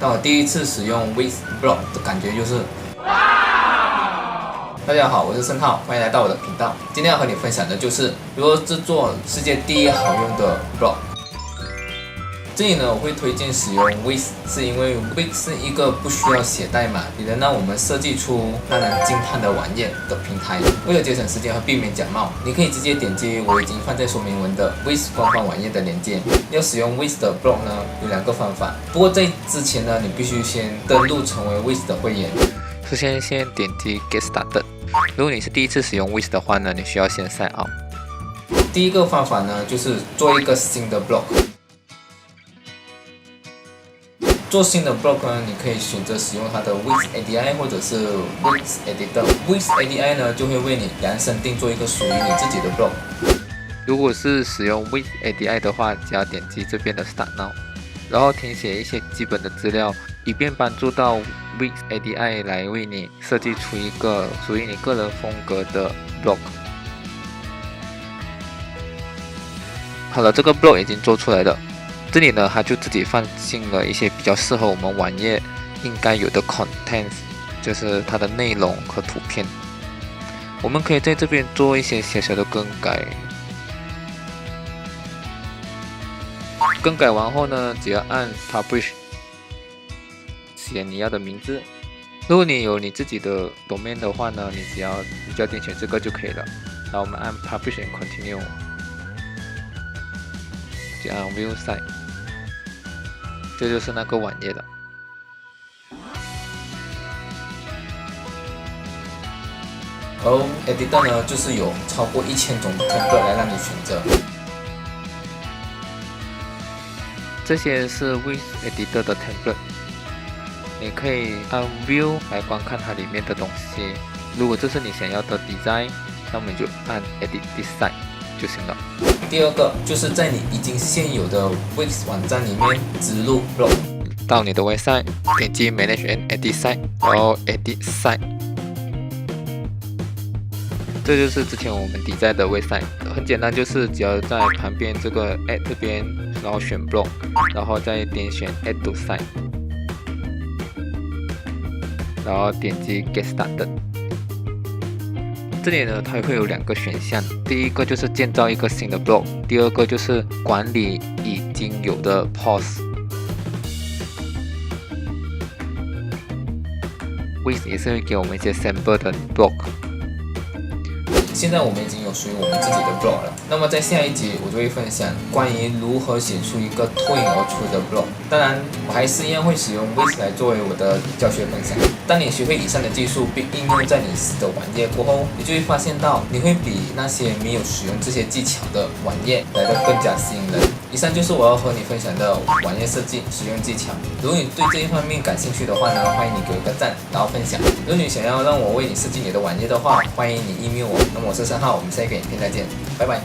但我第一次使用 Wix Blog 的感觉就是，大家好，我是盛浩，欢迎来到我的频道。今天要和你分享的就是如何制作世界第一好用的 blog。这里呢，我会推荐使用 Wix， 是因为 Wix 是一个不需要写代码，也能让我们设计出让人惊叹的网页的平台。为了节省时间和避免假冒，你可以直接点击我已经放在说明文的 Wix 官方网页的链接。要使用 Wix 的 blog 呢，有2个方法。不过在之前呢，你必须先登录成为 Wix 的会员。首先点击 Get Started。如果你是第一次使用 Wix 的话呢，你需要先 sign out。第一个方法呢，就是做一个新的 blog。做新的 blog 呢，你可以选择使用它的 Wix ADI 或者是 Wix Editor。Wix ADI 呢，就会为你量身定做一个属于你自己的 blog。如果是使用 Wix ADI 的话，只要点击这边的 Start Now， 然后填写一些基本的资料，以便帮助到 Wix ADI 来为你设计出一个属于你个人风格的 blog。好了，这个 blog 已经做出来了。这里呢，它就自己放进了一些比较适合我们网页应该有的 contents， 就是它的内容和图片。我们可以在这边做一些小小的更改。更改完后呢，只要按 Publish， 写你要的名字。如果你有你自己的 domain 的话呢，你只要点选这个就可以了。然后我们按 Publish and Continue， 就按 View Site。这就是那个网页了。而 Editor 呢，就是有超过1000种 template 来让你选择。这些是 Wix Editor 的 template， 你可以按 View 来观看它里面的东西。如果这是你想要的 design， 那么你就按 Edit Design 就行了。第二个就是在你已经现有的 Wix 网站里面植入 blog。到你的 website， 点击 Manage and Edit Site， 然后 Edit Site。这就是之前我们design的 website， 很简单，就是只要在旁边这个 Add 这边，然后选 blog， 然后再点选 Add to Site， 然后点击 Get Started。这里呢，它会有2个选项，第一个就是建造一个新的 blog， 第二个就是管理已经有的 post。Wix 也是会给我们一些 sample 的 blog。现在我们已经有属于我们自己的 blog 了。那么在下一集，我就会分享关于如何写出一个脱颖而出的 blog。当然，我还是一样会使用 Wix 来作为我的教学分享。当你学会以上的技术并应用在你的网页过后，你就会发现到你会比那些没有使用这些技巧的网页来得更加吸引人。以上就是我要和你分享的网页设计使用技巧。如果你对这一方面感兴趣的话呢，欢迎你给我一个赞，然后分享。如果你想要让我为你设计你的网页的话，欢迎你 email 我。那么我是盛浩，我们下一个影片再见，拜拜。